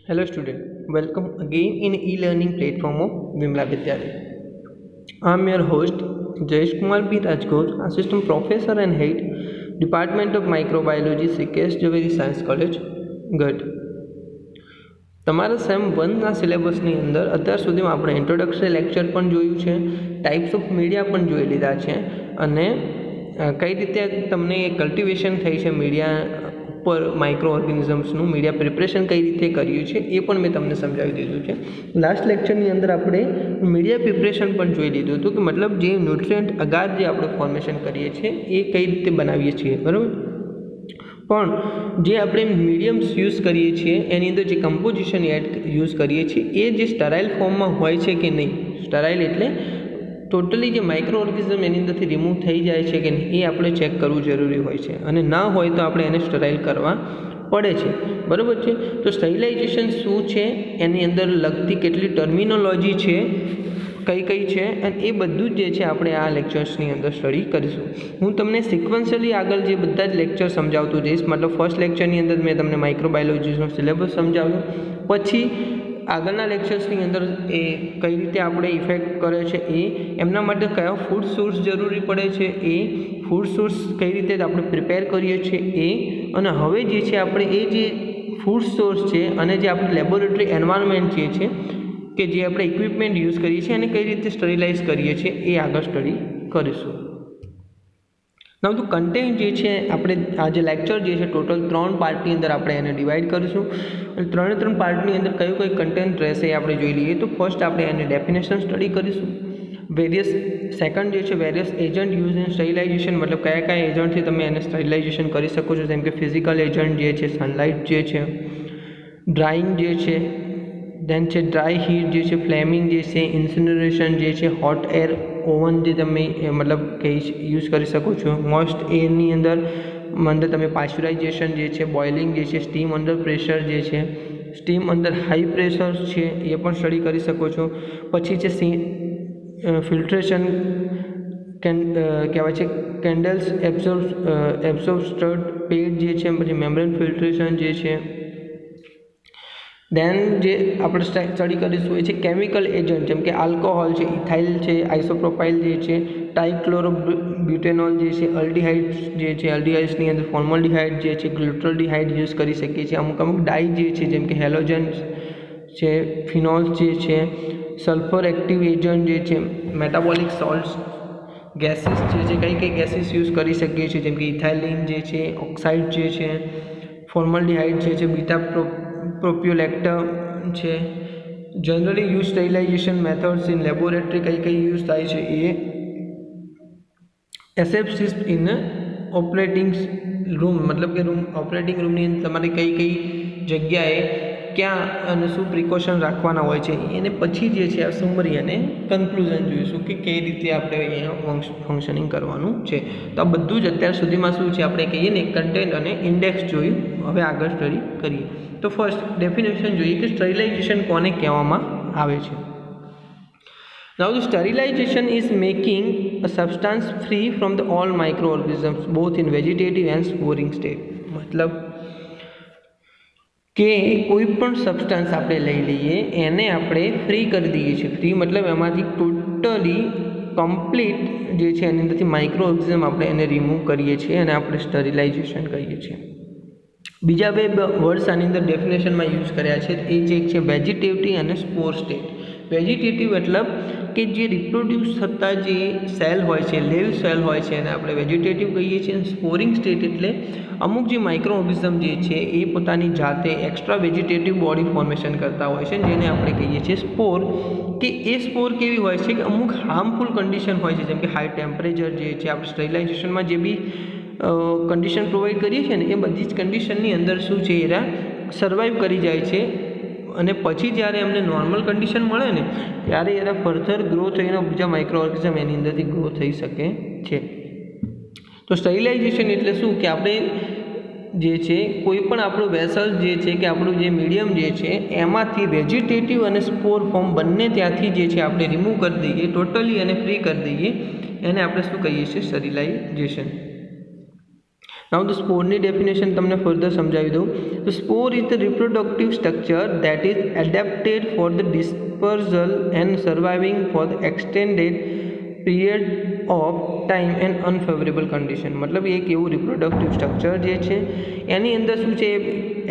Hello student, welcome again in e-learning platform of Vimla Vidyalaya. I am your host Jayesh Kumar B. Rajkot, Assistant Professor and Head, Department of Microbiology, CKS Javeri Science College, ગઢ. તમારા same 1ના સિલેબસની અંદર અત્યાર સુધીમાં આપણે introductory lecture પણ જોયું છે, types of media પણ જોઈ લીધા છે અને કઈ રીતે તમને કલ્ટિવેશન થઈ છે મીડિયા પર માઇક્રો ઓર્ગેનિઝમ્સનું મીડિયા પ્રિપરેશન કઈ રીતે કર્યું છે એ પણ મેં તમને સમજાવી દીધું છે. લાસ્ટ લેક્ચરની અંદર આપણે મીડિયા પ્રિપરેશન પણ જોઈ લીધું હતું કે મતલબ જે ન્યુટ્રિયન્ટ અગાર જે આપણે ફોર્મેશન કરીએ છીએ એ કઈ રીતે બનાવીએ છીએ, બરાબર. પણ જે આપણે મીડિયમ્સ યુઝ કરીએ છીએ એની અંદર જે કમ્પોઝિશન યુઝ કરીએ છીએ એ જે સ્ટરાઇલ ફોર્મમાં હોય છે કે નહીં, સ્ટરાઇલ એટલે ટોટલી જે માઇક્રો ઓર્ગેનિઝમ એની અંદરથી રિમૂવ થઈ જાય છે કે નહીં એ આપણે ચેક કરવું જરૂરી હોય છે અને ના હોય તો આપણે એને સ્ટરાઇલ કરવા પડે છે, બરાબર છે. તો સ્ટરીલાઇઝેશન શું છે, એની અંદર લગતી કેટલી ટર્મિનોલોજી છે, કઈ છે, અને એ બધું જ જે છે આપણે આ લેક્ચર્સની અંદર સ્ટડી કરીશું. હું તમને સિક્વન્શિયલી આગળ જે બધા જ લેક્ચર સમજાવતું જઈશ. મતલબ ફર્સ્ટ લેક્ચરની અંદર મેં તમને માઇક્રોબાયોલોજીનો સિલેબસ સમજાવ્યો, પછી આગળના લેક્ચર્સની અંદર એ કઈ રીતે આપણે ઇફેક્ટ કરે છે, એમના માટે કયા ફૂડ સોર્સ જરૂરી પડે છે, એ ફૂડ સોર્સ કઈ રીતે આપણે પ્રિપેર કરીએ છીએ અને હવે જે છે આપણે એ જે ફૂડ સોર્સ છે અને જે આપણે લેબોરેટરી એન્વાયરમેન્ટ જે છે કે જે આપણે ઇક્વિપમેન્ટ યુઝ કરીએ છીએ અને કઈ રીતે સ્ટરીલાઇઝ કરીએ છીએ એ આગળ સ્ટડી કરીશું. નામ તો કન્ટેન્ટ જે છે આપણે આ જે લેક્ચર જે છે ટોટલ 3 પાર્ટની અંદર આપણે એને ડિવાઈડ કરીશું અને 3 પાર્ટની અંદર કયું કન્ટેન્ટ રહેશે એ આપણે જોઈ લઈએ. તો ફર્સ્ટ આપણે એની ડેફિનેશન સ્ટડી કરીશું. સેકન્ડ જે છે વેરિયસ એજન્ટ યુઝ ઇન સ્ટરીલાઇઝેશન, મતલબ કયા એજન્ટથી તમે એને સ્ટરીલાઇઝેશન કરી શકો છો, જેમ કે ફિઝિકલ એજન્ટ જે છે, સનલાઇટ જે છે, ડ્રાઇંગ જે છે, દેન છે ડ્રાય હીટ જે છે, ફ્લેમિંગ જે છે, ઇન્સિનરેશન જે છે, હોટ એર ઓવન જે તમે મતલબ કંઈ યુઝ કરી શકો છો, મોસ્ટ એરની અંદર તમે પાસ્ચરાઇઝેશન જે છે, બોઇલિંગ જે છે, સ્ટીમ અંડર પ્રેશર જે છે, સ્ટીમ અંડર હાઈ પ્રેશર છે એ પણ સ્ટડી કરી શકો છો. પછી છે ફિલ્ટ્રેશન કહેવાય છે, કેન્ડલ્સ એબ્સોર્બસ્ટર્ડ પેડ જે છે, પછી મેમ્બ્રેન ફિલ્ટ્રેશન જે છે. દેન જે આપણે સ્ટડી કરીશું એ છે કેમિકલ એજન્ટ, જેમ કે આલ્કોહોલ છે, ઇથાઇલ છે, આઇસોપ્રોપાઇલ જે છે, ટાઇક્લોરોબ્યુટેનોલ જે છે, અલ્ડીહાઇડ્સ જે છે, અલ્ડીહાઇડ્સની અંદર ફોર્મલ્ડીહાઇડ જે છે, ગ્લુટાલ્ડીહાઇડ યુઝ કરી શકીએ છીએ. અમુક ડાઈ જે છે જેમ કે હેલોજન્સ છે, ફિનોલ્સ જે છે, સલ્ફર એક્ટિવ એજન્ટ જે છે, મેટાબોલિક સોલ્ટ્સ, ગેસીસ જે છે, કઈ ગેસીસ યુઝ કરી શકીએ છીએ જેમ કે ઇથાઇલિન જે છે, ઓક્સાઇડ જે છે, ફોર્મલ્ડીહાઇડ જે છે, બીટા પ્રોપ્યુલેક્ટર છે. Generally use sterilization methods in laboratory કઈ યુઝ થાય છે એ એસેપ્સિસ ઇન ઓપરેટિંગ રૂમ, મતલબ કે ઓપરેટિંગ રૂમની અંદર તમારે કઈ જગ્યાએ ક્યાં અને શું પ્રિકોશન રાખવાના હોય છે એને પછી જે છે આ સમરી અને કન્ક્લુઝન જોઈશું કે કઈ રીતે આપણે અહીંયા ફંક્શનિંગ કરવાનું છે. તો આ બધું જ અત્યાર સુધીમાં શું છે આપણે કહીએ ને કન્ટેન્ટ અને ઇન્ડેક્સ જોયું. હવે આગળ સ્ટડી કરીએ. તો ફર્સ્ટ ડેફિનેશન જોઈએ કે સ્ટરીલાઇઝેશન કોને કહેવામાં આવે છે. Now the sterilization is making a substance free from the all microorganisms both in vegetative and sporing state. મતલબ કે કોઈ પણ સબસ્ટન્સ આપણે લઈ લઈએ એને આપણે ફ્રી કરી દઈએ છીએ. ફ્રી મતલબ એમાંથી ટોટલી કમ્પ્લીટ જે છે એની અંદરથી માઇક્રો ઓર્ગેનિઝમ આપણે એને રિમૂવ કરીએ છીએ અને આપણે સ્ટરીલાઇઝેશન કહીએ છીએ. બીજા બે વર્ડ્સ આની અંદર ડેફિનેશનમાં યુઝ કર્યા છે એ જે છે વેજીટેટિવ અને સ્પોર સ્ટેટ. વેજીટેટિવ મતલબ કે જે રિપ્રોડ્યુસ થતા જે સેલ હોય છે, લેવ સેલ હોય છે એને આપણે વેજીટેટિવ કહીએ છીએ. સ્પોરિંગ સ્ટેટ એટલે અમુક જે માઇક્રો ઓર્ગેનિઝમ જે છે એ પોતાની જાતે એક્સ્ટ્રા વેજીટેટિવ બોડી ફોર્મેશન કરતા હોય છે જેને આપણે કહીએ છીએ સ્પોર. કે એ સ્પોર કેવી હોય છે કે અમુક હાર્મફુલ કન્ડિશન હોય છે, જેમ કે હાઈ ટેમ્પરેચર જે છે, આપણે સ્ટરીલાઇઝેશનમાં જે બી કન્ડિશન પ્રોવાઈડ કરીએ છીએ ને એ બધી જ કન્ડિશનની અંદર શું છે એરા સર્વાઈવ કરી જાય છે અને પછી જ્યારે એમને નોર્મલ કન્ડિશન મળે ને ત્યારે એના ફર્ધર ગ્રો થઈને બીજા માઇક્રો ઓર્ગેનિઝમ એની અંદરથી ગ્રો થઈ શકે છે. તો સ્ટરીલાઇઝેશન એટલે શું કે આપણે જે છે કોઈ પણ આપણું વેસલ જે છે કે આપણું જે મીડિયમ જે છે એમાંથી વેજીટેટિવ અને સ્પોર ફોર્મ બંને ત્યાંથી જે છે આપણે રિમૂવ કરી દઈએ ટોટલી અને ફ્રી કરી દઈએ એને આપણે શું કહીએ છીએ સ્ટરીલાઇઝેશન. નાઉ ધ સ્પોરની ડેફિનેશન તમને ફર્ધર સમજાવી દઉં તો spore is the reproductive structure that is adapted for the dispersal and surviving for the extended period of time and unfavourable condition. મતલબ એક એવું રિપ્રોડક્ટિવ સ્ટ્રક્ચર જે છે એની અંદર શું છે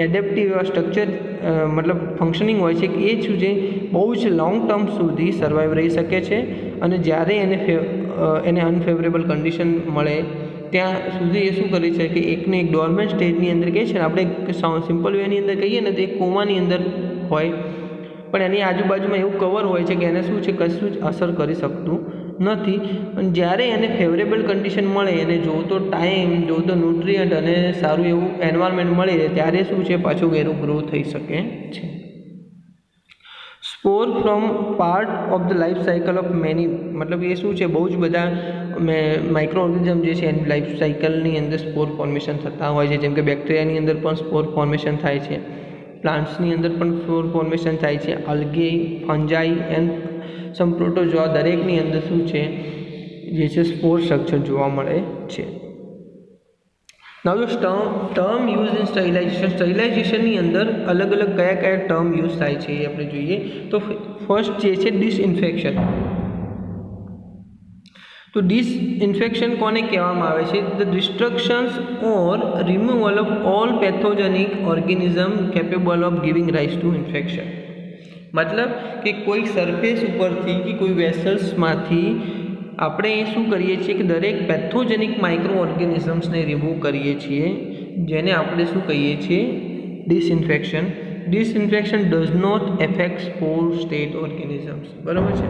એડેપ્ટિવ સ્ટ્રક્ચર મતલબ ફંક્શનિંગ હોય છે કે એ શું છે બહુ જ લોંગ ટર્મ સુધી સર્વાઈવ રહી શકે છે અને જ્યારે એને અનફેવરેબલ કન્ડિશન મળે ત્યાં સુધી એ શું કરે છે કે એકને એક ડોર્મેન્ટ સ્ટેજની અંદર કહે છે ને આપણે સિમ્પલ વેની અંદર કહીએ ને તો એક કોમાની અંદર હોય પણ એની આજુબાજુમાં એવું કવર હોય છે કે એને શું છે કશું જ અસર કરી શકતું નથી. પણ જ્યારે એને ફેવરેબલ કન્ડિશન મળે એને જોતો ટાઈમ જોતો ન્યુટ્રિયન્ટ અને સારું એવું એન્વાયરમેન્ટ મળી રહે ત્યારે શું છે પાછું એનું ગ્રો થઈ શકે છે. Spore from part of the life cycle of many મતલબ એ શું છે બહુ જ બધા માઇક્રો ઓર્ગેનિઝમ જે છે એની લાઈફ સાયકલની અંદર સ્પોર ફોર્મેશન થતા હોય છે. જેમ કે બેક્ટેરિયાની અંદર પણ સ્પોર ફોર્મેશન થાય છે, પ્લાન્ટ્સની અંદર પણ સ્પોર ફોર્મેશન થાય છે, અલ્ગી, ફંજાઈ એન્ડ સમ પ્રોટોઝોઆ દરેકની અંદર શું છે જે છે સ્પોર સ્ટ્રક્ચર જોવા મળે છે. નાઉ જો ટર્મ યુઝ ઇન સ્ટરીલાઇઝેશનની અંદર અલગ અલગ કયા કયા ટર્મ યુઝ થાય છે એ આપણે જોઈએ તો ફર્સ્ટ જે છે ડિસઇન્ફેક્શન. તો ડિસઇન્ફેક્શન કોને કહેવામાં આવે છે? The destructions or removal of all pathogenic organism capable of giving rise to infection. મતલબ કે કોઈ સરફેસ ઉપરથી કે કોઈ વેસલ્સમાંથી આપણે શું કરીએ છીએ કે દરેક પેથોજેનિક માઇક્રો ઓર્ગેનિઝમ્સને રિમૂવ કરીએ છીએ જેને આપણે શું કહીએ છીએ disinfection. Disinfection does not affect spore state organisms. બરાબર છે.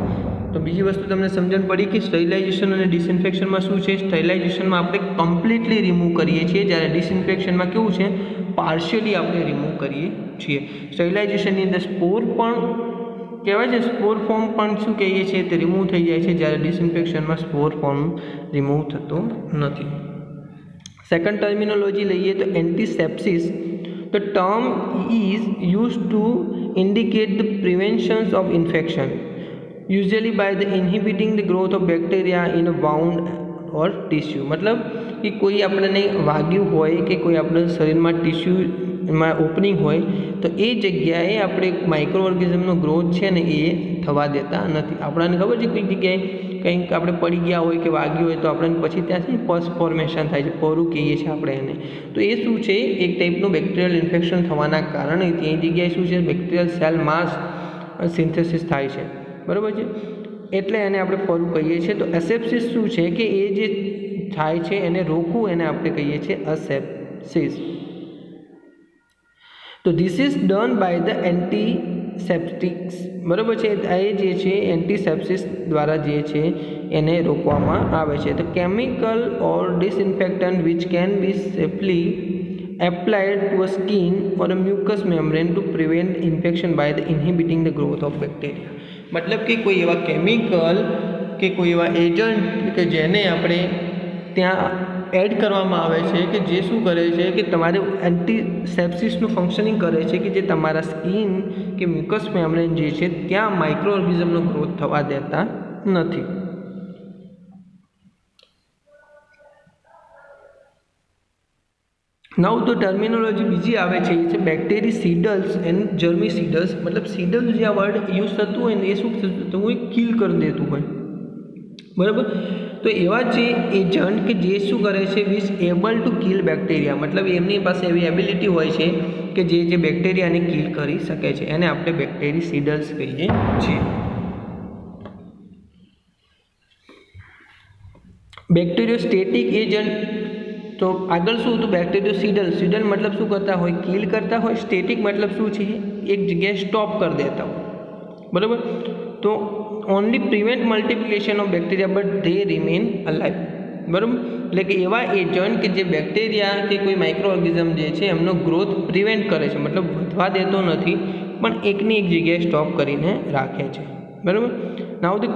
તો બીજી વસ્તુ તમને સમજણ પડી કે સ્ટરીલાઇઝેશન અને ડિસઇન્ફેક્શનમાં શું છે. સ્ટરીલાઇઝેશનમાં આપણે કમ્પ્લીટલી રિમૂવ કરીએ છીએ જ્યારે ડિસઇન્ફેક્શનમાં કેવું છે પાર્શિયલી આપણે રિમૂવ કરીએ છીએ. સ્ટરીલાઇઝેશનની અંદર સ્પોર પણ કહેવાય છે સ્પોર ફોર્મ પણ શું કહીએ છીએ તે રિમૂવ થઈ જાય છે જ્યારે ડિસઇન્ફેક્શનમાં સ્પોર ફોર્મ રિમૂવ થતો નથી. સેકન્ડ ટર્મિનોલોજી લઈએ તો એન્ટીસેપ્સિસ. The term is used to indicate the prevention of infection, usually by the inhibiting the growth of bacteria in a wound or tissue. मतलब कि कोई આપણને વાગ્યું હોય કે કોઈ આપણા શરીરમાં ટિશ્યુમાં ઓપનિંગ હોય તો એ જગ્યાએ આપણે માઇક્રો ઓર્ગેનિઝમનો ગ્રોથ છે ને એ થવા દેતા નથી. આપણને ખબર છે કોઈ જગ્યાએ કંઈક આપણે પડી ગયા હોય કે વાગ્યું હોય તો આપણને પછી ત્યાંથી પસ ફોર્મેશન થાય છે, પોરું કહીએ છીએ આપણે એને. તો એ શું છે એક ટાઈપનું બેક્ટેરિયલ ઇન્ફેક્શન થવાના કારણે તે જગ્યાએ શું છે બેક્ટેરિયલ સેલ માસ સિન્થેસિસ થાય છે. બરાબર છે. એટલે એને આપણે પોરું કહીએ છીએ. તો એસેપ્સિસ શું છે કે એ જે થાય છે એને રોકવું એને આપણે કહીએ છીએ અસેપ્સિસ. તો this is done by the antiseptics. બરાબર છે. એ જે છે એન્ટીસેપ્સિસ દ્વારા જે છે એને રોકવામાં આવે છે. તો chemical or disinfectant which can be safely applied to a skin or a mucous membrane to prevent infection by the inhibiting the growth of bacteria. मतलब कि कोई एवा केमिकल के कोई एवा एजंट के जेने આપણે ત્યાં એડ કરવામાં આવે છે કે જે શું કરે છે કે તમારે એન્ટીસેપ્સિસનું ફંક્શનિંગ કરે છે કે જે તમારા સ્કિન કે મ્યુકસ મેમ્બ્રેન જે છે ત્યાં માઇક્રો ઓર્ગેનિઝમનો ગ્રોથ થવા દેતા નથી. નાઉ તો ટર્મિનોલોજી બીજી આવે છે એ છે બેક્ટેરિસિડલ્સ એન્ડ જર્મિસિડલ્સ. મતલબ સિડલ જે આ વર્ડ યુઝ થતું હોય ને એ શું થતું હોય કિલ કરી દેતું હોય. બરાબર. તો એવા જે એજન્ટ કે જે શું કરે છે which able to kill bacteria. મતલબ એમની પાસે એવી એબિલિટી હોય છે કે જે બેક્ટેરિયાને કિલ કરી શકે છે એને આપણે બેક્ટેરિસિડલ્સ કહીએ છીએ. બેક્ટેરિયોસ્ટેટિક એજન્ટ તો આગળ શું હતું બેક્ટેરિયોસિડલ. સિડલ મતલબ શું કરતા હોય કિલ કરતા હોય. સ્ટેટિક મતલબ શું છે એક જગ્યાએ સ્ટોપ કરી દેતા હોય. બરાબર. તો only prevent multiplication of bacteria but they remain alive. બરાબર. એટલે કે એવા એજન્ટ કે જે બેક્ટેરિયા કે કોઈ માઇક્રો ઓર્ગેનિઝમ જે છે એમનો ગ્રોથ પ્રિવેન્ટ કરે છે મતલબ વધવા દેતો નથી પણ એકની એક જગ્યાએ સ્ટોપ કરીને રાખે છે. બરાબર. નાઉ the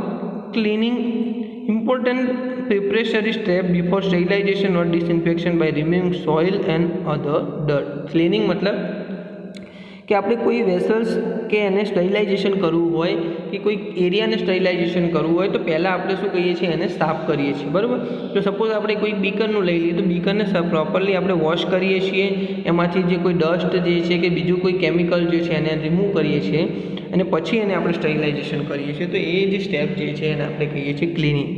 cleaning important preparatory step before sterilization or disinfection by removing soil and other dirt. Cleaning मतलब કે આપણે કોઈ વેસલ્સ કે એને સ્ટરીલાઇઝેશન કરવું હોય કે કોઈ એરિયાને સ્ટરીલાઇઝેશન કરવું હોય તો પહેલાં આપણે શું કહીએ છીએ, એને સાફ કરીએ છીએ, બરાબર. તો સપોઝ આપણે કોઈ બીકરનું લઈ લઈએ તો બીકરને પ્રોપરલી આપણે વોશ કરીએ છીએ, એમાંથી જે કોઈ ડસ્ટ જે છે કે બીજું કોઈ કેમિકલ જે છે એને રિમૂવ કરીએ છીએ અને પછી એને આપણે સ્ટરીલાઇઝેશન કરીએ છીએ. તો એ જે સ્ટેપ જે છે એને આપણે કહીએ છીએ ક્લિનિંગ.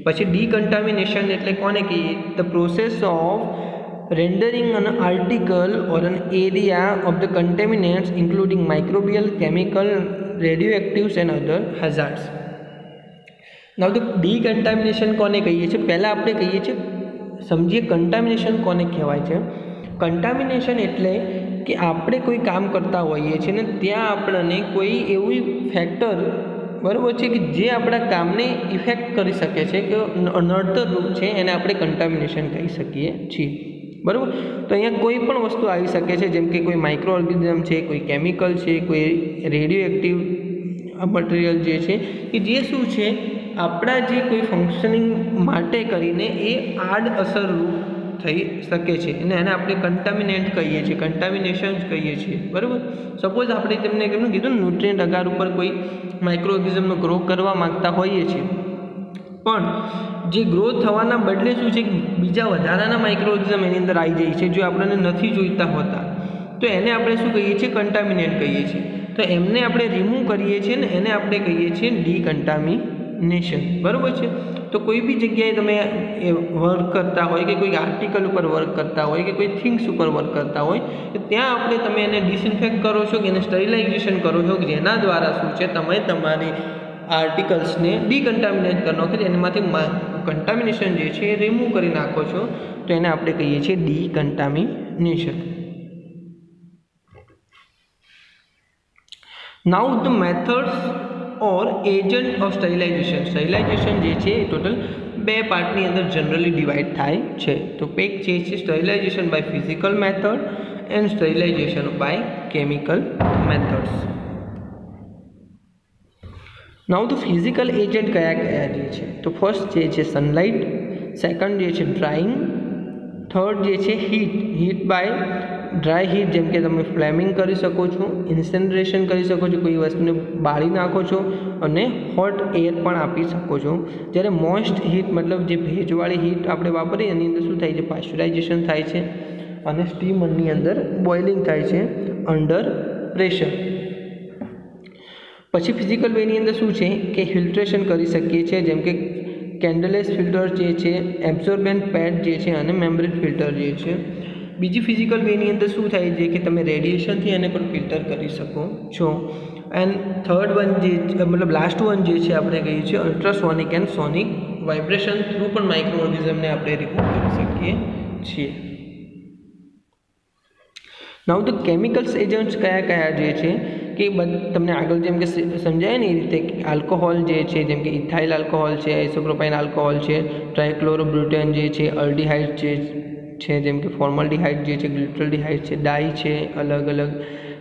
પછી ડીકન્ટામિનેશન એટલે કોને કહીએ, the process of rendering an article or an area of the contaminants including microbial, chemical, radioactives and other hazards. Now the decontamination કોને કહીએ છીએ, પહેલાં આપણે કહીએ છીએ સમજીએ કન્ટામિનેશન કોને કહેવાય છે. કન્ટામિનેશન એટલે કે આપણે કોઈ કામ કરતા હોઈએ છીએ ને ત્યાં આપણને કોઈ એવું ફેક્ટર બરાબર છે કે જે આપણા કામને ઇફેક્ટ કરી શકે છે કે નડતરરૂપ છે, એને આપણે કન્ટામિનેશન કહી શકીએ છીએ, બરાબર. તો અહીંયા કોઈ પણ વસ્તુ આવી શકે છે, જેમ કે કોઈ માઇક્રો ઓર્ગેનિઝમ છે, કોઈ કેમિકલ છે, કોઈ રેડિયો એક્ટિવ મટીરિયલ જે છે કે જે શું છે આપણા જે કોઈ ફંક્શનિંગ માટે કરીને એ આડઅસરરૂપ થઈ શકે છે અને એને આપણે કન્ટામિનેન્ટ કહીએ છીએ, કન્ટામિનેશન કહીએ છીએ, બરાબર. સપોઝ આપણે તમને કેમનું કીધું ન્યુટ્રિયન્ટ આધાર ઉપર કોઈ માઇક્રો ઓર્ગેનિઝમનો ગ્રો કરવા માગતા હોઈએ છીએ, પણ જે ગ્રોથ થવાના બદલે શું છે બીજા વધારાના માઇક્રો ઓર્ગેનિઝમ એની અંદર આવી જાય છે, જો આપણને નથી જોઈતા હોતા, તો એને આપણે શું કહીએ છીએ, કન્ટામિનેન્ટ કહીએ છીએ. તો એમને આપણે રિમૂવ કરીએ છીએ ને એને આપણે કહીએ છીએ ડીકન્ટામિનેશન, બરાબર છે. તો કોઈ બી જગ્યાએ તમે વર્ક કરતા હોય કે કોઈ આર્ટિકલ ઉપર વર્ક કરતા હોય કે કોઈ થિંગ્સ ઉપર વર્ક કરતા હોય તો ત્યાં આપણે તમે એને ડિસઇન્ફેક્ટ કરો છો કે એને સ્ટરીલાઇઝેશન કરો છો, જેના દ્વારા શું છે તમે તમારી આર્ટિકલ્સને ડીકન્ટામિનેટ કરી નાખો છો, એનામાંથી કન્ટામિનેશન જે છે એ રિમૂવ કરી નાખો છો, તો એને આપણે કહીએ છીએ decontamination. Now the methods or agent of sterilization. Sterilization જે છે એ ટોટલ બે પાર્ટની અંદર જનરલી ડિવાઈડ થાય છે. તો એક જે છે sterilization by physical method and sterilization by chemical methods. Now the physical agent કયા કયા જે છે, તો ફર્સ્ટ જે છે સનલાઇટ, સેકન્ડ જે છે ડ્રાઇંગ, થર્ડ જે છે હીટ બાય ડ્રાય હીટ, જેમ કે તમે ફ્લેમિંગ કરી શકો છો, ઇન્સિનરેશન કરી શકો છો, કોઈ વસ્તુને બાળી નાખો છો, અને હોટ એર પણ આપી શકો છો. જ્યારે મોઇસ્ટ હીટ મતલબ જે ભેજવાળી હીટ આપણે વાપરીએ એની અંદર શું થાય છે, પાસ્ચરાઇઝેશન થાય છે અને સ્ટીમરની અંદર બોઇલિંગ થાય છે અંડર પ્રેશર. પછી ફિઝિકલ વેની અંદર શું છે કે ફિલ્ટ્રેશન કરી શકીએ છીએ, જેમ કે કેન્ડલેસ ફિલ્ટર જે છે, એબ્સોર્બન્ટ પેડ જે છે અને મેમ્બ્રેન ફિલ્ટર જે છે. બીજી ફિઝિકલ વેની અંદર શું થાય છે કે તમે રેડિયેશનથી એને પણ ફિલ્ટર કરી શકો છો. એન્ડ થર્ડ વન જે મતલબ લાસ્ટ વન જે છે આપણે કહીએ છીએ ultrasonic and sonic vibration through પણ માઇક્રો ઓર્ગેનિઝમને આપણે રિમૂવ કરી શકીએ છીએ. નાઉ ધ કેમિકલ્સ એજન્ટ્સ કયા કયા જે છે કે તમને આગળ જેમ કે સમજાય ને એ રીતે આલ્કોહોલ જે છે, જેમ કે ઇથાઇલ આલ્કોહોલ છે, આઇસોપ્રોપાઇન આલ્કોહોલ છે, ટ્રાયક્લોરોબ્યુટેન જે છે, અલ્ડીહાઇડ જે છે જેમ કે ફોર્મલ્ડીહાઇડ જે છે, ગ્લિસરોલ્ડીહાઇડ છે, ડાઈ છે, અલગ અલગ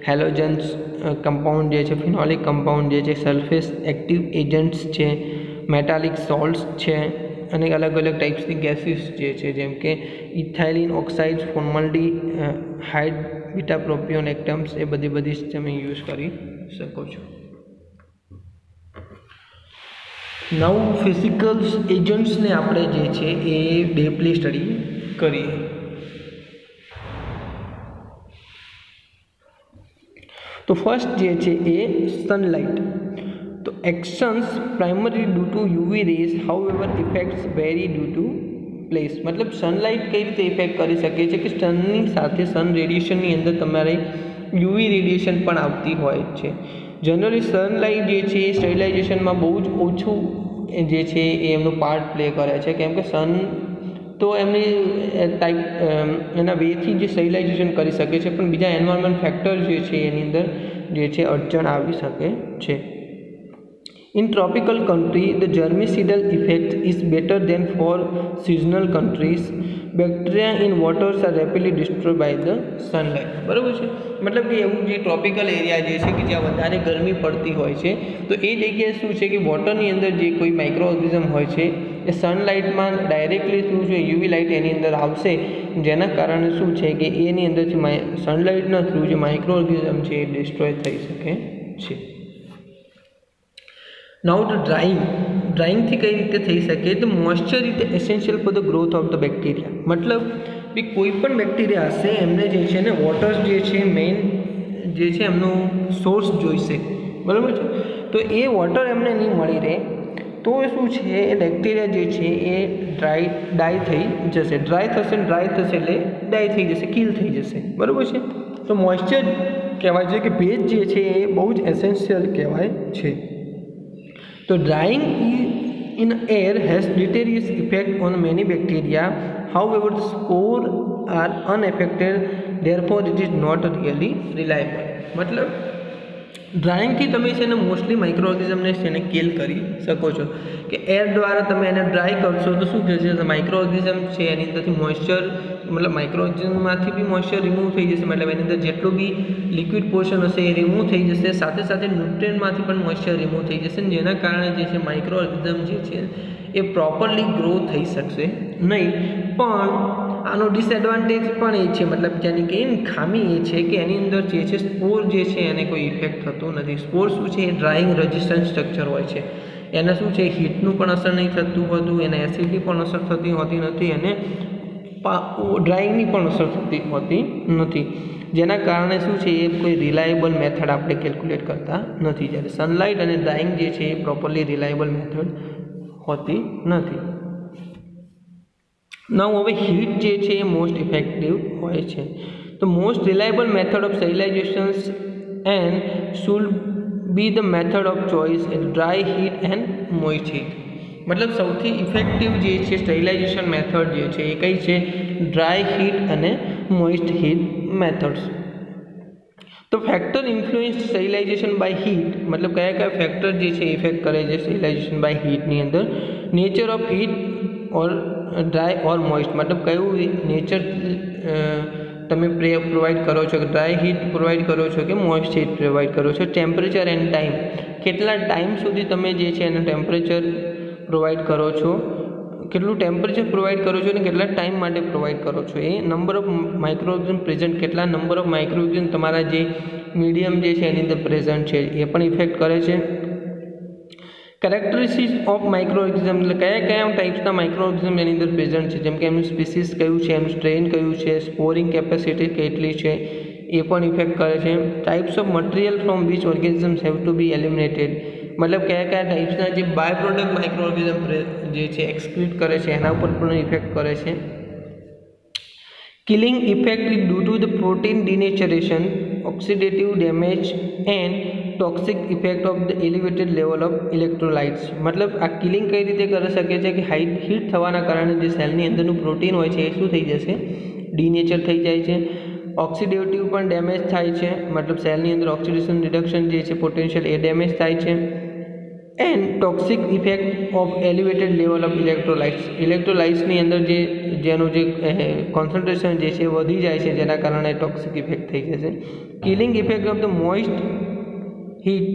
હેલોજન્સ કમ્પાઉન્ડ જે છે, ફિનોલિક કમ્પાઉન્ડ જે છે, સલ્ફેસ એક્ટિવ એજન્ટ્સ છે, મેટાલિક સોલ્ટ્સ છે અને અલગ અલગ ટાઈપ્સની ગેસીસ જે છે, જેમ કે ઇથાઇલિન ઓક્સાઇડ, ફોર્મલ્ડીહાઇડ, બીટા પ્રોપિયોન એટમ્સ, એ બધી તમે યુઝ કરી શકો છો. નવ ફિઝિકલ એજન્ટ્સને આપણે જે છે એ ડીપલી સ્ટડી કરીએ. તો ફર્સ્ટ જે છે એ સનલાઇટ. તો actions primary due to UV rays, however effects vary due to place. મતલબ સનલાઇટ કઈ રીતે ઇફેક્ટ કરી શકે છે કે સનની સાથે સન રેડિયેશનની અંદર તમારે યુવી રેડિયેશન પણ આવતી હોય છે. જનરલી સનલાઇટ જે છે એ સ્ટરીલાઇઝેશનમાં બહુ જ ઓછું જે છે એ એમનું પાર્ટ પ્લે કરે છે, કેમ કે સન તો એમની ટાઈપ એના વેથી જે સ્ટરીલાઇઝેશન કરી શકે છે, પણ બીજા એન્વાયરમેન્ટ ફેક્ટર જે છે એની અંદર જે છે અડચણ આવી શકે છે. In tropical country, the germicidal effect is better than for seasonal countries. Bacteria in waters are rapidly destroyed by the sunlight. બરાબર છે, મતલબ કે એવું જે ટ્રોપિકલ એરિયા જે છે કે જ્યાં વધારે ગરમી પડતી હોય છે, તો એ જગ્યાએ શું છે કે વોટરની અંદર જે કોઈ માઇક્રો ઓર્ગેનિઝમ હોય છે એ સનલાઇટમાં ડાયરેક્ટલી શું છે યુવી લાઇટ એની અંદર આવશે, જેના કારણે શું છે કે એની અંદરથી સનલાઇટના થ્રુ જે માઇક્રો ઓર્ગેનિઝમ છે એ ડિસ્ટ્રોય થઈ શકે છે. નાઉ ધ ડ્રાઇંગથી કઈ રીતે થઈ શકે? તો moisture is essential for the growth of the bacteria. મતલબ કે કોઈ પણ બેક્ટેરિયા હશે એમને જે છે ને વોટર જે છે મેઇન જે છે એમનું સોર્સ જોઈશે, બરાબર છે. તો એ વોટર એમને નહીં મળી રહે તો શું છે એ બેક્ટેરિયા જે છે એ ડાય થઈ જશે. ડ્રાય થશે એટલે ડાય થઈ જશે, કિલ થઈ જશે, બરાબર છે. તો મોઇશ્ચર કહેવાય છે કે ભેજ જે છે એ બહુ જ એસેન્શિયલ કહેવાય છે. તો drawing in air has deleterious effect on many bacteria. However, the spores are unaffected, therefore it is not really reliable. मतलब ડ્રાઇંગથી તમે છે ને મોસ્ટલી માઇક્રો ઓર્ગેનિઝમને છે ને કિલ કરી શકો છો કે એર દ્વારા તમે એને ડ્રાય કરશો તો શું થશે? માઇક્રો ઓર્ગેનિઝમ છે એની અંદરથી મોઇશ્ચર મતલબ માઇક્રો ઓર્ગેનિઝમમાંથી બી મોઇશ્ચર રિમૂવ થઈ જશે, મતલબ એની અંદર જેટલું બી લિક્વિડ પોર્શન હશે એ રિમૂવ થઈ જશે, સાથે સાથે ન્યુટ્રિયન્ટમાંથી પણ મોઇશ્ચર રિમૂવ થઈ જશે, જેના કારણે જે છે માઇક્રો ઓર્ગેનિઝમ જે છે એ પ્રોપરલી ગ્રો થઈ શકશે નહીં. પણ આનો ડિસએડવાન્ટેજ પણ એ છે, મતલબ જેની કે ખામી એ છે કે એની અંદર જે છે સ્પોર જે છે એને કોઈ ઇફેક્ટ થતો નથી. સ્પોર શું છે એ ડ્રાઇંગ રેઝિસ્ટન્ટ સ્ટ્રક્ચર હોય છે, એને શું છે હીટનું પણ અસર નહીં થતું હોતું, એને એસિડની પણ અસર થતી હોતી નથી, અને ડ્રાઇંગની પણ અસર થતી હોતી નથી, જેના કારણે શું છે એ કોઈ રિલાયેબલ મેથડ આપણે કેલ્ક્યુલેટ કરતા નથી. જ્યારે સનલાઇટ અને ડ્રાઇંગ જે છે એ પ્રોપરલી રિલાયેબલ મેથડ હોતી નથી. નાઉ હવે હીટ જે છે એ મોસ્ટ ઇફેક્ટિવ હોય છે. તો most reliable method of sterilization and should be the method of choice dry heat and moist heat. મતલબ સૌથી ઇફેક્ટિવ જે છે સ્ટેરિલાઇઝેશન મેથડ જે છે એ કઈ છે? ડ્રાય હીટ અને મોઇસ્ટ હીટ મેથડ્સ. તો ફેક્ટર ઇન્ફ્લુઅન્સ સ્ટેરિલાઇઝેશન બાય હીટ, મતલબ કયા કયા ફેક્ટર જે છે ઇફેક્ટ કરે છે સ્ટેરિલાઇઝેશન બાય હીટની અંદર? Nature of heat or dry or moist, મતલબ કયું નેચર તમે પ્રોવાઈડ કરો છો, કે ડ્રાય હીટ પ્રોવાઈડ કરો છો કે મોઇસ્ટ હીટ પ્રોવાઈડ કરો છો. ટેમ્પરેચર એન્ડ ટાઈમ, કેટલા ટાઈમ સુધી તમે જે છે એનું ટેમ્પરેચર પ્રોવાઈડ કરો છો, કેટલું ટેમ્પરેચર પ્રોવાઈડ કરો છો અને કેટલા ટાઈમ માટે પ્રોવાઈડ કરો છો. A number of micro organism present, કેટલા નંબર ઓફ માઇક્રો ઓર્ગેનિઝમ તમારા જે મીડિયમ જે છે એની અંદર પ્રેઝન્ટ છે એ પણ ઇફેક્ટ કરે છે. કેરેક્ટરિસ્ટિક્સ ઓફ માઇક્રો ઓર્ગેનિઝમ, એટલે કયા કયા ટાઈપ્સના માઇક્રો ઓર્ગેનિઝમ એની અંદર પ્રેઝન્ટ છે, જેમ કે એમનું સ્પીસીસ કયું છે, એનું સ્ટ્રેન કયું છે, સ્પોરિંગ કેપેસિટી કેટલી છે એ પણ ઇફેક્ટ કરે છે. Types of material from which organisms have to be eliminated, મતલબ કયા કયા ટાઈપ્સના જે બાય પ્રોડક્ટ માઇક્રો ઓર્ગેનિઝમ જે છે એક્સક્રીટ કરે છે એના ઉપર પણ ઇફેક્ટ કરે છે. Killing effect is due to the protein denaturation, oxidative damage and toxic effect of the elevated level of electrolytes. મતલબ આ કિલિંગ કઈ રીતે કરી શકે છે કે હીટ થવાના કારણે જે સેલની અંદરનું પ્રોટીન હોય છે એ શું થઈ જશે? ડિનેચર થઈ જાય છે. ઓક્સિડેટિવ પણ ડેમેજ થાય છે, મતલબ સેલની અંદર ઓક્સિડેશન રિડક્શન જે છે પોટેન્શિયલ એ ડેમેજ થાય છે. And toxic effect of elevated level of electrolytes, ઇલેક્ટ્રોલાઇટ્સની અંદર જેનું જે કોન્સન્ટ્રેશન જે છે વધી જાય છે, જેના કારણે ટોક્સિક ઇફેક્ટ થઈ જશે. Killing effect of the moist heat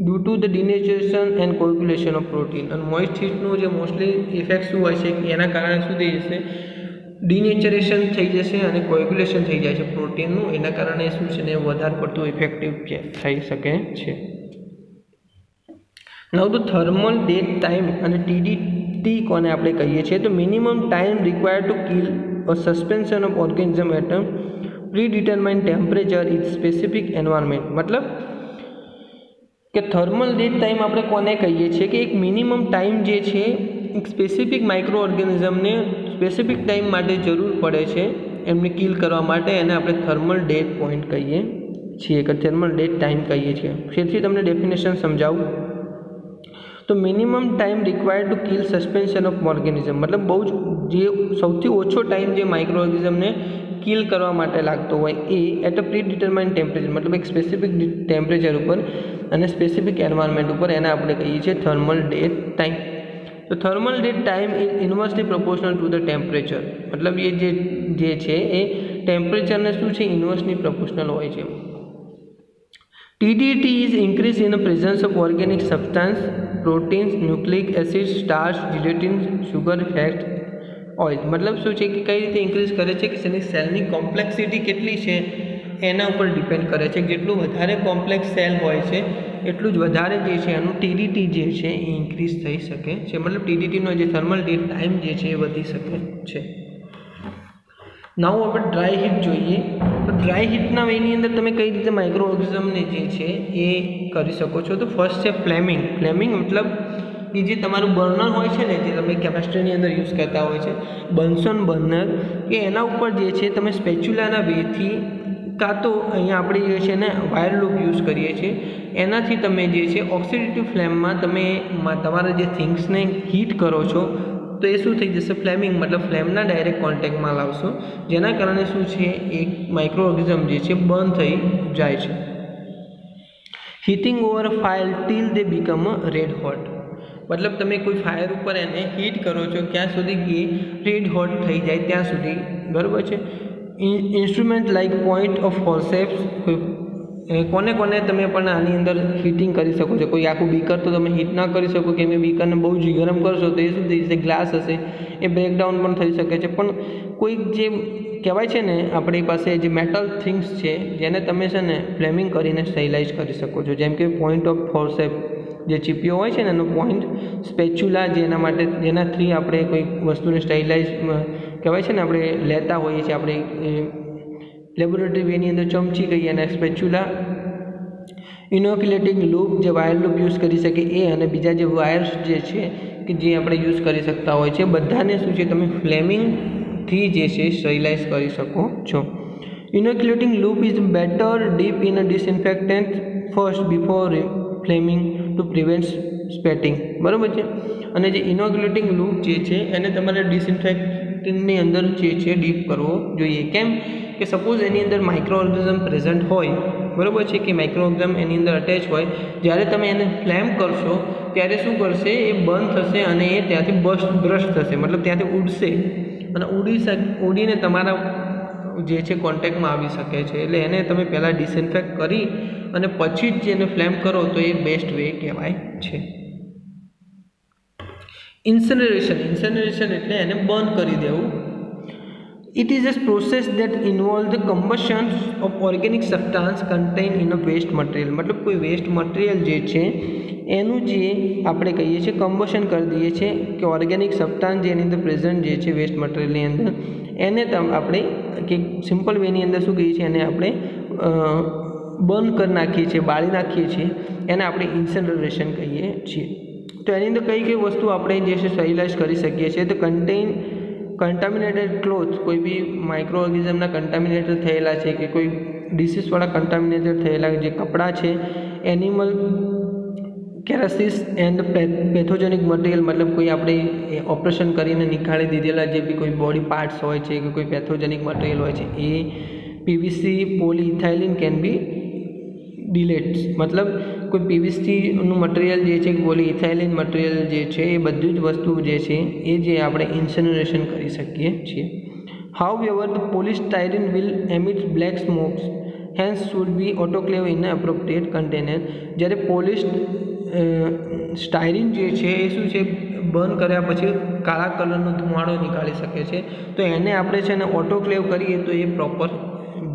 due to the denaturation and coagulation of protein. અને મોઇસ્ટ હીટનું જે મોસ્ટલી ઇફેક્ટ શું હોય છે કે એના કારણે શું થઈ જશે? ડિનેચરેશન થઈ જશે અને કોગ્યુલેશન થઈ જાય છે પ્રોટીનનું, એના કારણે શું છે ને વધારે પડતું ઇફેક્ટિવ થઈ શકે છે. Now the thermal dead time અને TDT કોને આપણે કહીએ છીએ? તો minimum time required to kill a suspension of organism at a predetermined temperature in specific environment. મતલબ કે થર્મલ ડેડ ટાઈમ આપણે કોને કહીએ છીએ કે એક મિનિમમ ટાઈમ જે છે એક સ્પેસિફિક માઇક્રો ઓર્ગેનિઝમને સ્પેસિફિક ટાઈમ માટે જરૂર પડે છે એમને કિલ કરવા માટે, એને આપણે થર્મલ ડેડ પોઈન્ટ કહીએ છીએ કે થર્મલ ડેડ ટાઈમ કહીએ છીએ. તેથી તમને ડેફિનેશન સમજાવું તો minimum time required to kill suspension of organism, મતલબ બહુ જ જે સૌથી ઓછો ટાઈમ જે માઇક્રો ઓર્ગેનિઝમને કિલ કરવા માટે લાગતો હોય એ at a predetermined temperature, મતલબ એક સ્પેસિફિક ટેમ્પરેચર ઉપર અને સ્પેસિફિક એન્વાયરમેન્ટ ઉપર, એને આપણે કહીએ છીએ થર્મલ ડેડ ટાઈમ. તો thermal dead time is inversely proportional to the temperature, મતલબ એ જે છે એ ટેમ્પરેચરને શું છે ઇન્વર્સલી પ્રોપોર્શનલ હોય છે. TDT is increase in the presence of organic substance proteins, nucleic acid, starch, gelatin, sugar, fat, oil. મતલબ શું છે કે કઈ રીતે ઇન્ક્રીઝ કરે છે કે સેલની કોમ્પ્લેક્સિટી કેટલી છે એના ઉપર ડિપેન્ડ કરે છે. જેટલું વધારે કોમ્પ્લેક્સ સેલ હોય છે એટલું જ વધારે જે છે એનું ટીડીટી જે છે એ ઇન્ક્રીઝ થઈ શકે છે. મતલબ ટીડીટીનો જે થર્મલ ટાઈમ જે છે એ વધી શકે છે. નાઉ આપણે ડ્રાય હીટ જોઈએ. તો ડ્રાય હીટના વેની અંદર તમે કઈ રીતે માઇક્રો ઓર્ગેનિઝમને જે છે એ કરી શકો છો. તો ફર્સ્ટ છે ફ્લેમિંગ. ફ્લેમિંગ મતલબ કે જે તમારું બર્નર હોય છે ને, જે તમે કેમિસ્ટ્રીની અંદર યુઝ કરતા હોય છે, બન્સન બર્નર, કે એના ઉપર જે છે તમે સ્પેચ્યુલાના વેથી કાં તો અહીંયા આપણે જે છે ને વાયર લૂપ યુઝ કરીએ છીએ, એનાથી તમે જે છે ઓક્સિડેટિવ ફ્લેમમાં તમે તમારા જે થિંગ્સને હીટ કરો છો તો એ શું થઈ જશે, ફ્લેમિંગ, મતલબ ફ્લેમના ડાયરેક્ટ કોન્ટેક્ટમાં લાવશો, જેના કારણે શું છે એક માઇક્રો ઓર્ગેનિઝમ જે છે બંધ થઈ જાય છે. હીટિંગ ઓવર ફાયર ટીલ દે બીકમ રેડ હોટ. મતલબ તમે કોઈ ફાયર ઉપર એને હીટ કરો છો ક્યાં સુધી એ રેડ હોટ થઈ જાય ત્યાં સુધી, બરાબર છે. Instrument like point of forceps, કોને તમે પણ આની અંદર હીટિંગ કરી શકો છો. કોઈ આખું બીકર તો તમે હીટ ના કરી શકો, કેમ કે બીકરને બહુ જ ગરમ કરશો તો એ શું થઈ જશે, ગ્લાસ હશે એ બ્રેકડાઉન પણ થઈ શકે છે. પણ કોઈક જે કહેવાય છે ને આપણી પાસે જે મેટલ થિંગ્સ છે જેને તમે છે ને ફ્લેમિંગ કરીને સ્ટરીલાઇઝ કરી શકો છો, જેમ કે પોઈન્ટ ઓફ ફોર્સેપ, જે ચીપીઓ હોય છે ને એનો પોઈન્ટ, સ્પેચ્યુલા જેના માટે જેનાથી આપણે કોઈ વસ્તુને સ્ટરીલાઇઝ કહેવાય છે ને આપણે લેતા હોઈએ છીએ, આપણે લેબોરેટરી વેની અંદર ચમચી કહીએ અને સ્પેચ્યુલા. ઇનોક્યુલેટિંગ લૂપ, જે વાયર લૂપ યુઝ કરી શકે એ, અને બીજા જે વાયર્સ જે છે કે જે આપણે યુઝ કરી શકતા હોય છે, બધાને શું છે તમે ફ્લેમિંગથી જે છે સ્ટરીલાઇઝ કરી શકો છો. Inoculating loop is better dip in a disinfectant first before flaming to prevent spattering, બરાબર છે. અને જે ઇનોક્યુલેટિંગ લૂપ જે છે એને તમારે ડિસઇન્ફેક્ટન્ટની અંદર જે છે ડીપ કરવો જોઈએ. કેમ કે સપોઝ એની અંદર માઇક્રો ઓર્ગેનિઝમ પ્રેઝન્ટ હોય, બરાબર છે, કે માઇક્રો ઓર્ગેનિઝમ એની અંદર અટેચ હોય, જ્યારે તમે એને ફ્લેમ કરશો ત્યારે શું કરશે, એ બંધ થશે અને એ ત્યાંથી બ્રશ થશે, મતલબ ત્યાંથી ઉડશે અને ઉડીને તમારા જે છે કોન્ટેક્ટમાં આવી શકે છે. એટલે એને તમે પહેલાં ડિસઇન્ફેક્ટ કરી અને પછી જ જેને ફ્લેમ કરો તો એ બેસ્ટ વે કહેવાય છે. ઇન્સિનરેશન એટલે એને બંધ કરી દેવું. It is a process that involves the combustion of organic substance contained in a waste material. मतलब कोई वेस्ट मटेरियल જે છે એનું જે આપણે કહીએ છીએ કમ્બશન કરી દઈએ છીએ કે ઓર્ગેનિક સબસ્ટાન્સ જેની અંદર પ્રેઝન્ટ જે છે વેસ્ટ મટીરિયલની અંદર, એને આપણે કે સિમ્પલ વેની અંદર શું કહીએ છીએ, એને આપણે બંધ કરી નાખીએ છીએ, બાળી નાખીએ છીએ, એને આપણે ઇન્સિનરેશન કહીએ છીએ. તો એની અંદર કઈ વસ્તુ આપણે જે છે સ્ટરીલાઇઝ કરી શકીએ છીએ. તો કન્ટામિનેટેડ ક્લોથ, કોઈ બી માઇક્રો ઓર્ગેનિઝમના કન્ટામિનેટેડ થયેલા છે કે કોઈ ડિસીઝવાળા કન્ટામિનેટેડ થયેલા જે કપડાં છે, એનિમલ કેરાસિસ એન્ડ પેથોજેનિક મટીરિયલ, મતલબ કોઈ આપણે ઓપરેશન કરીને નીકાળી દીધેલા જે બી કોઈ બોડી પાર્ટ્સ હોય છે કે કોઈ પેથોજેનિક મટીરિયલ હોય છે, એ પીવીસી પોલીઇથાઇલિન કેન બી ડિલેટ્સ, મતલબ કોઈ પીવીસીનું મટીરિયલ જે છે, પોલીઇથાઇલિન મટીરિયલ જે છે, એ બધી જ વસ્તુ જે છે એ જે આપણે ઇન્સિનરેશન કરી શકીએ છીએ. However, the polystyrene will emit black smokes, hence should be autoclaved in an appropriate container. જ્યારે સ્ટાયરીન જે છે એ શું છે, બર્ન કર્યા પછી કાળા કલરનો ધુમાડો નીકાળી શકે છે, તો એને આપણે છે ને ઓટોક્લેવ કરીએ તો એ પ્રોપર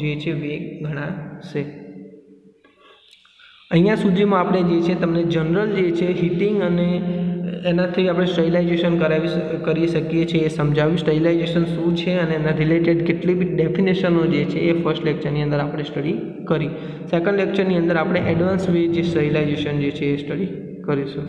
જે છે વે ગણાશે. અહીંયા સુધીમાં આપણે જે છે તમને જનરલ જે છે હીટિંગ અને એનાથી આપણે સ્ટરીલાઇઝેશન કરી શકીએ છીએ એ સમજાવ્યું. સ્ટરીલાઇઝેશન શું છે અને એના રિલેટેડ કેટલી બી ડેફિનેશનો જે છે એ ફર્સ્ટ લેક્ચરની અંદર આપણે સ્ટડી કરી. સેકન્ડ લેક્ચરની અંદર આપણે એડવાન્સ વે જે સ્ટરીલાઇઝેશન જે છે એ સ્ટડી કરીશું.